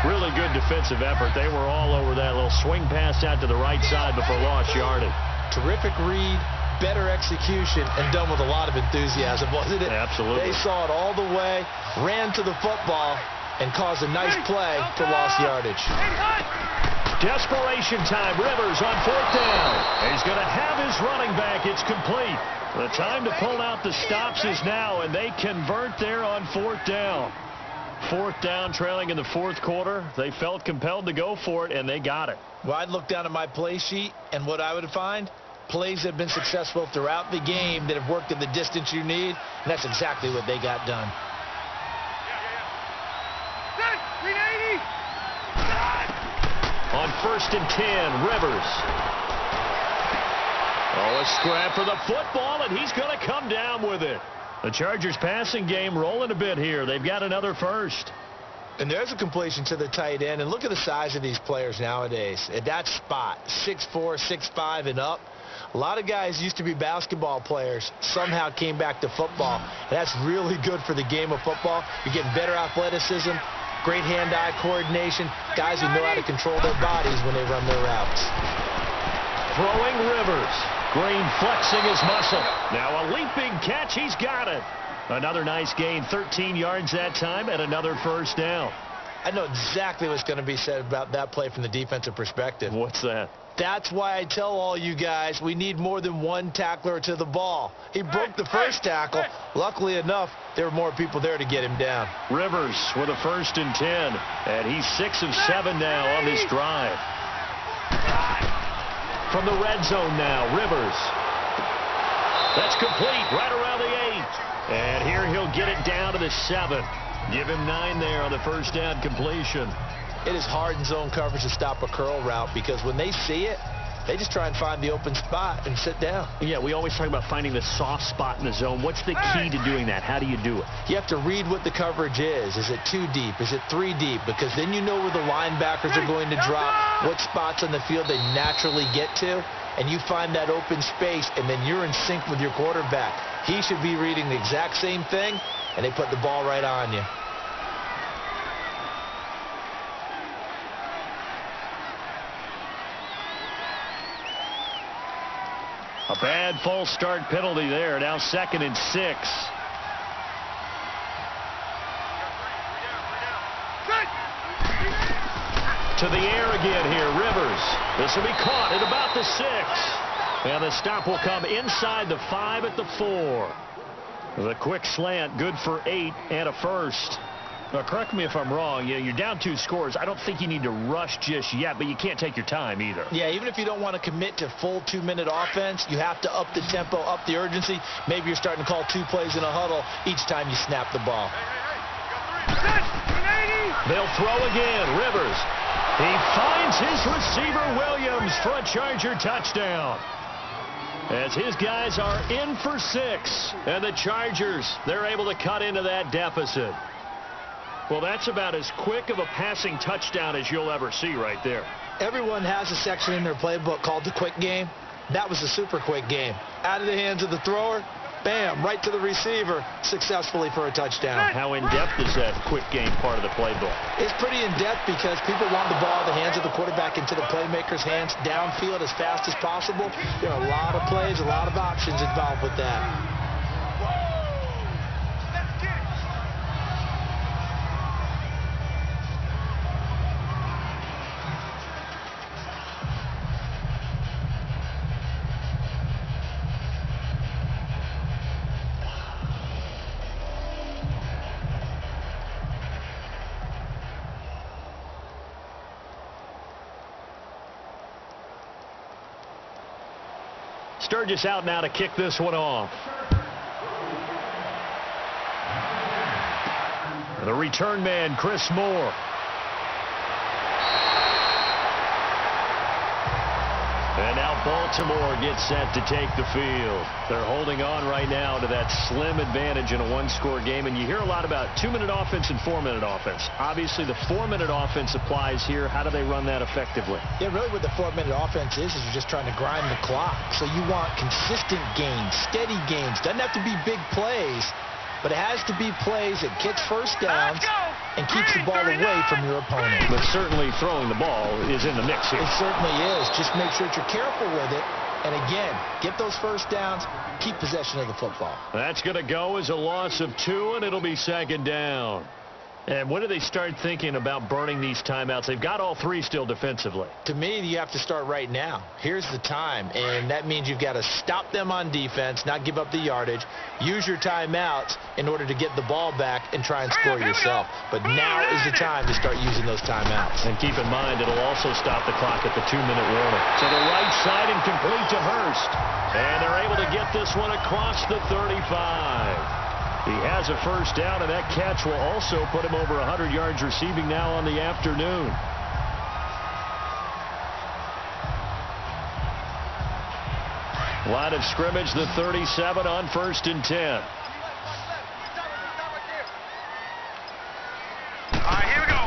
Really good defensive effort. They were all over that little swing pass out to the right side before lost yardage. Terrific read, better execution, and done with a lot of enthusiasm, wasn't it? Absolutely. They saw it all the way, ran to the football, and caused a nice play for lost yardage. Desperation time. Rivers on 4th down. He's going to have his running back. It's complete. The time to pull out the stops is now, and they convert there on 4th down. 4th down, trailing in the 4th quarter. They felt compelled to go for it, and they got it. Well, I'd look down at my play sheet, and what I would find, plays have been successful throughout the game that have worked at the distance you need, and that's exactly what they got done. On 1st and 10, Rivers. Oh, a scrap for the football, and he's going to come down with it. The Chargers passing game rolling a bit here. They've got another first. And there's a completion to the tight end. And look at the size of these players nowadays. At that spot, 6'4", 6'5", and up. A lot of guys used to be basketball players, somehow came back to football. And that's really good for the game of football. You're getting better athleticism, great hand-eye coordination, guys who know how to control their bodies when they run their routes. Throwing Rivers. Green flexing his muscle. Now a leaping catch. He's got it. Another nice gain. 13 yards that time and another first down. I know exactly what's going to be said about that play from the defensive perspective. What's that? That's why I tell all you guys we need more than one tackler to the ball. He broke the first tackle. Luckily enough, there were more people there to get him down. Rivers with a 1st and 10. And he's 6 of 7 now on this drive. From the red zone now, Rivers. That's complete right around the 8. And here he'll get it down to the 7. Give him 9 there on the first down completion. It is hard in zone coverage to stop a curl route because when they see it, they just try and find the open spot and sit down. Yeah, we always talk about finding the soft spot in the zone. What's the key to doing that? How do you do it? You have to read what the coverage is. Is it 2 deep? Is it 3 deep? Because then you know where the linebackers are going to drop, what spots on the field they naturally get to, and you find that open space, and then you're in sync with your quarterback. He should be reading the exact same thing, and they put the ball right on you. A bad false start penalty there. Now 2nd and 6. To the air again here. Rivers. This will be caught at about the 6. And the stop will come inside the 5 at the 4. The quick slant, good for 8 and a first. Now, correct me if I'm wrong. You're down 2 scores. I don't think you need to rush just yet, but you can't take your time either. Yeah, even if you don't want to commit to full 2-minute offense, you have to up the tempo, up the urgency. Maybe you're starting to call 2 plays in a huddle each time you snap the ball. They'll throw again. Rivers. He finds his receiver, Williams, for a Charger touchdown. As his guys are in for 6, and the Chargers, they're able to cut into that deficit. Well, that's about as quick of a passing touchdown as you'll ever see right there. Everyone has a section in their playbook called the quick game. That was a super quick game. Out of the hands of the thrower, bam, right to the receiver, successfully for a touchdown. How in-depth is that quick game part of the playbook? It's pretty in-depth because people want the ball in the hands of the quarterback into the playmaker's hands downfield as fast as possible. There are a lot of plays, a lot of options involved with that. Sturgis out now to kick this one off. The return man, Chris Moore. And now Baltimore gets set to take the field. They're holding on right now to that slim advantage in a one-score game. And you hear a lot about 2-minute offense and 4-minute offense. Obviously, the 4-minute offense applies here. How do they run that effectively? Yeah, really what the 4-minute offense is you're just trying to grind the clock. So you want consistent gains, steady gains. Doesn't have to be big plays, but it has to be plays that gets first downs and keeps the ball away from your opponent. But certainly throwing the ball is in the mix here. It certainly is. Just make sure that you're careful with it. And again, get those first downs, keep possession of the football. That's going to go as a loss of 2, and it'll be second down. And when do they start thinking about burning these timeouts? They've got all 3 still defensively. To me, you have to start right now. Here's the time, and that means you've got to stop them on defense, not give up the yardage, use your timeouts in order to get the ball back and try and score yourself. But now is the time to start using those timeouts. And keep in mind, it'll also stop the clock at the 2-minute warning. To the right side and complete to Hurst. And they're able to get this one across the 35. He has a first down, and that catch will also put him over 100 yards receiving now on the afternoon. Line of scrimmage, the 37 on 1st and 10. All right, here we go.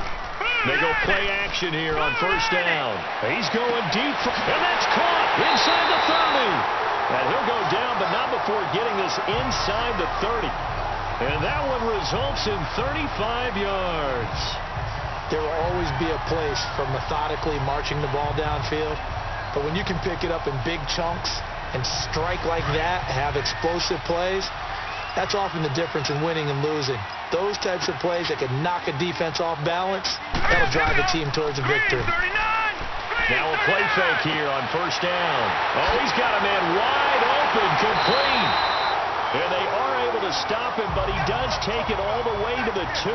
They go play action here on 1st down. He's going deep, and that's caught inside the 30. And he'll go down, but not before getting this inside the 30. And that one results in 35 yards. There will always be a place for methodically marching the ball downfield. But when you can pick it up in big chunks and strike like that, have explosive plays, that's often the difference in winning and losing. Those types of plays that can knock a defense off balance, that'll drive a team towards a victory. Now a play fake here on 1st down. Oh, he's got a man wide open, complete. And they are able to stop him, but he does take it all the way to the 2.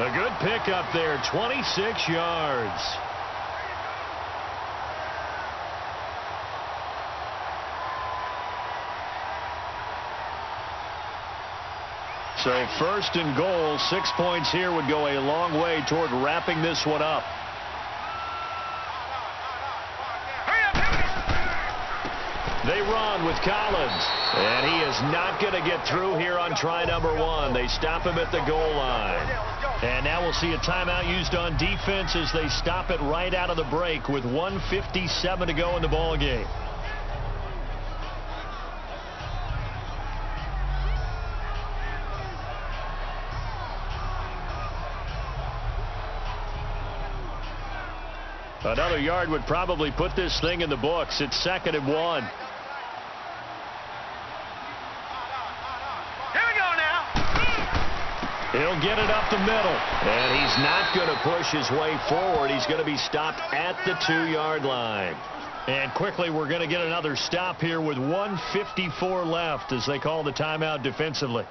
A good pickup there, 26 yards. So 1st and goal, 6 points here would go a long way toward wrapping this one up. They run with Collins, and he is not going to get through here on try number 1. They stop him at the goal line. And now we'll see a timeout used on defense as they stop it right out of the break with 1:57 to go in the ball game. Another yard would probably put this thing in the books. It's 2nd and 1. He'll get it up the middle, and he's not going to push his way forward. He's going to be stopped at the 2-yard line. And quickly, we're going to get another stop here with 1:54 left as they call the timeout defensively.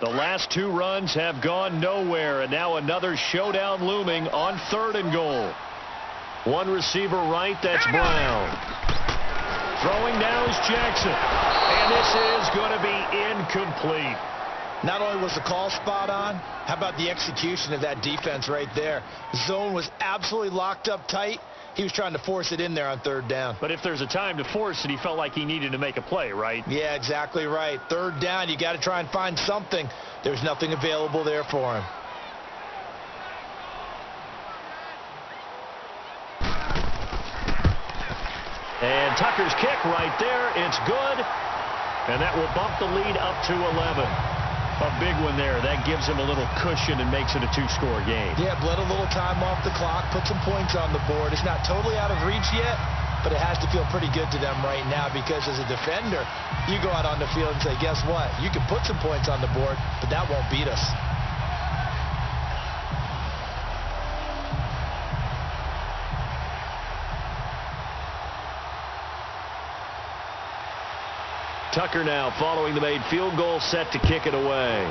The last 2 runs have gone nowhere, and now another showdown looming on 3rd and goal. One receiver right, that's Brown. Throwing now is Jackson, and this is going to be incomplete. Not only was the call spot on, how about the execution of that defense right there? Zone was absolutely locked up tight. He was trying to force it in there on 3rd down. But if there's a time to force it, he felt like he needed to make a play, right? Yeah, exactly right. 3rd down, you got to try and find something. There's nothing available there for him. And Tucker's kick right there. It's good. And that will bump the lead up to 11. A big one there. That gives him a little cushion and makes it a 2-score game. Yeah, bled a little time off the clock, put some points on the board. It's not totally out of reach yet, but it has to feel pretty good to them right now because as a defender, you go out on the field and say, guess what? You can put some points on the board, but that won't beat us. Tucker now following the made field goal, set to kick it away.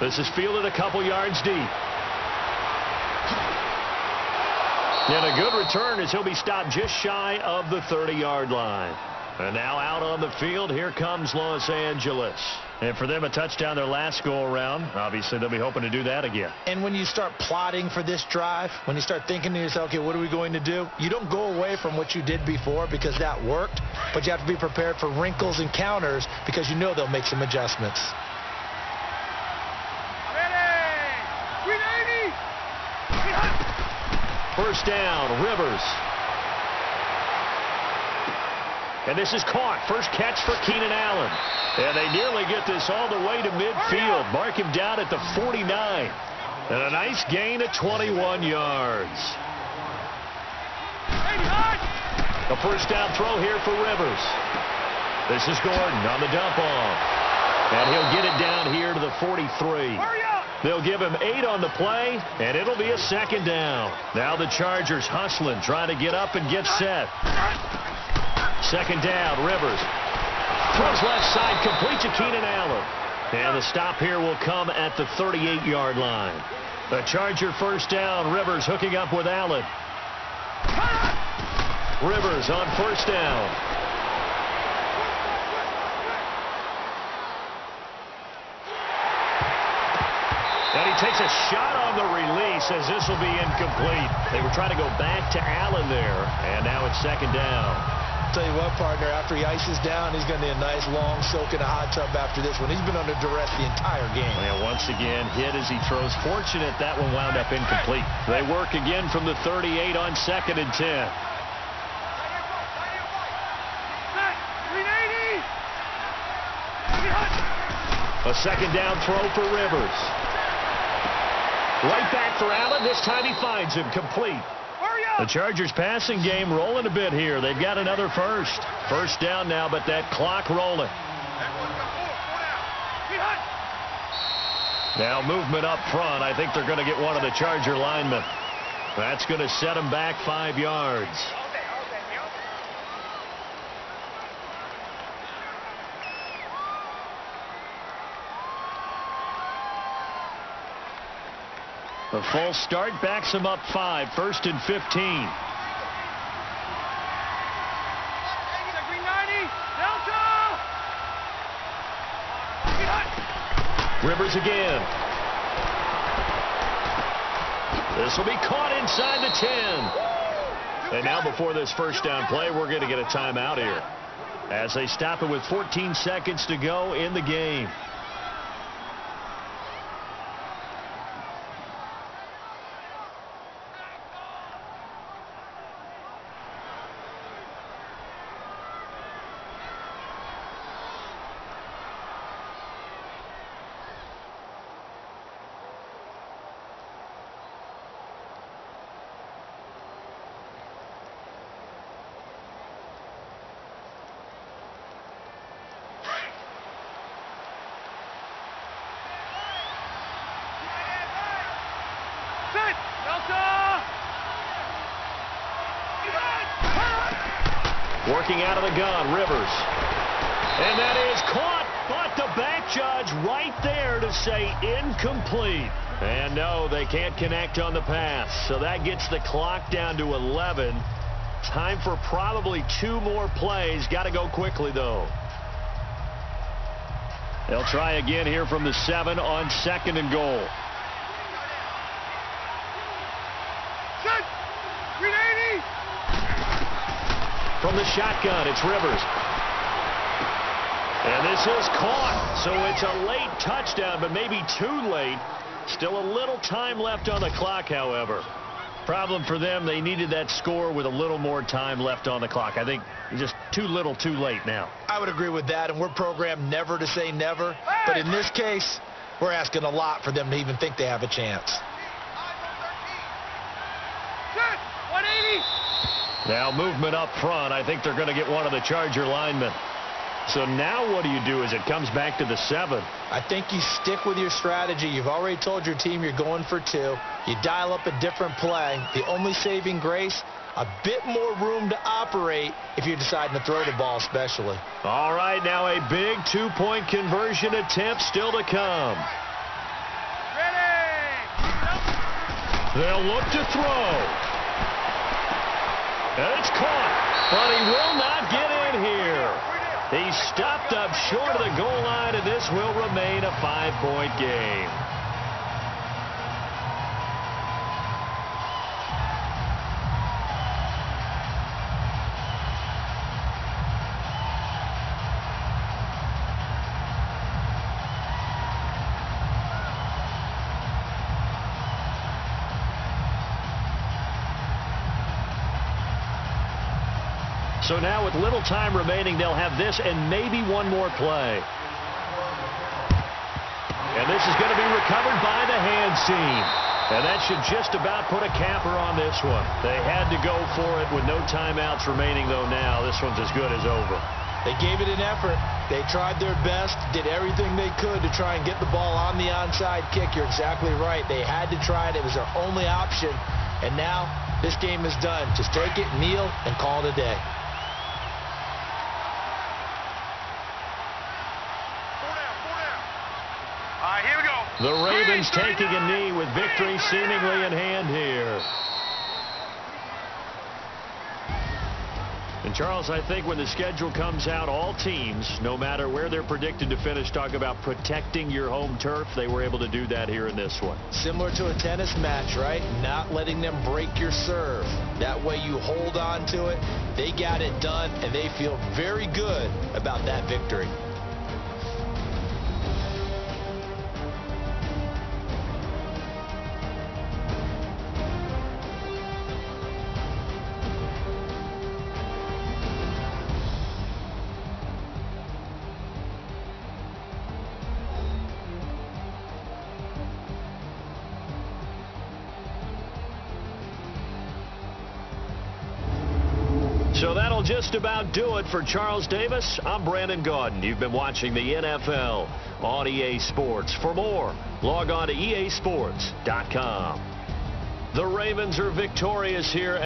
This is fielded a couple yards deep. And a good return as he'll be stopped just shy of the 30-yard line. And now out on the field, here comes Los Angeles. And for them, a touchdown their last go-around. Obviously, they'll be hoping to do that again. And when you start plotting for this drive, when you start thinking to yourself, okay, what are we going to do? You don't go away from what you did before because that worked, but you have to be prepared for wrinkles and counters because you know they'll make some adjustments. First down, Rivers. And this is caught. First catch for Keenan Allen. And they nearly get this all the way to midfield. Mark him down at the 49. And a nice gain of 21 yards. A first down throw here for Rivers. This is Gordon on the dump off. And he'll get it down here to the 43. They'll give him 8 on the play, and it'll be a second down. Now the Chargers hustling, trying to get up and get set. Second down, Rivers. Throws left side, complete to Keenan Allen. And the stop here will come at the 38-yard line. The Charger first down, Rivers hooking up with Allen. Rivers on first down. And he takes a shot on the release as this will be incomplete. They were trying to go back to Allen there, and now it's second down. I'll tell you what, partner, after he ices down, he's going to need a nice long soak in a hot tub after this one. He's been under duress the entire game. And once again, hit as he throws. Fortunate that one wound up incomplete. They work again from the 38 on 2nd and 10. A second down throw for Rivers. Right back for Allen. This time he finds him complete. The Chargers passing game rolling a bit here. They've got another first. First down now, but that clock rolling. Now movement up front. I think they're going to get one of the Charger linemen. That's going to set them back 5 yards. The full start backs him up 5. First and 15. Rivers again. This will be caught inside the 10. And now before this first down play, we're going to get a timeout here as they stop it with 14 seconds to go in the game. Working out of the gun, Rivers. And that is caught, but the back judge right there to say incomplete. And no, they can't connect on the pass. So that gets the clock down to 11. Time for probably 2 more plays. Got to go quickly, though. They'll try again here from the 7 on 2nd and goal. From the shotgun, it's Rivers. And this is caught. So it's a late touchdown, but maybe too late. Still a little time left on the clock, however. Problem for them, they needed that score with a little more time left on the clock. I think just too little, too late now. I would agree with that, and we're programmed never to say never. But in this case, we're asking a lot for them to even think they have a chance. 180. Now movement up front. I think they're going to get one of the Charger linemen. So now what do you do as it comes back to the 7? I think you stick with your strategy. You've already told your team you're going for 2. You dial up a different play. The only saving grace, a bit more room to operate if you're deciding to throw the ball especially. All right, now a big 2-point conversion attempt still to come. They'll look to throw. And it's caught, but he will not get in here. He's stopped up short of the goal line, and this will remain a 5-point game. So now with little time remaining, they'll have this and maybe one more play. And this is going to be recovered by the hands team. And that should just about put a capper on this one. They had to go for it with no timeouts remaining, though now this one's as good as over. They gave it an effort. They tried their best, did everything they could to try and get the ball on the onside kick. You're exactly right. They had to try it. It was their only option. And now this game is done. Just take it, kneel, and call it a day. Here we go. The Ravens taking a knee with victory seemingly in hand here. And Charles, I think when the schedule comes out, all teams, no matter where they're predicted to finish, talk about protecting your home turf. They were able to do that here in this one. Similar to a tennis match, right? Not letting them break your serve. That way you hold on to it. They got it done, and they feel very good about that victory. So that'll just about do it for Charles Davis. I'm Brandon Gaudin. You've been watching the NFL on EA Sports. For more, log on to easports.com. The Ravens are victorious here.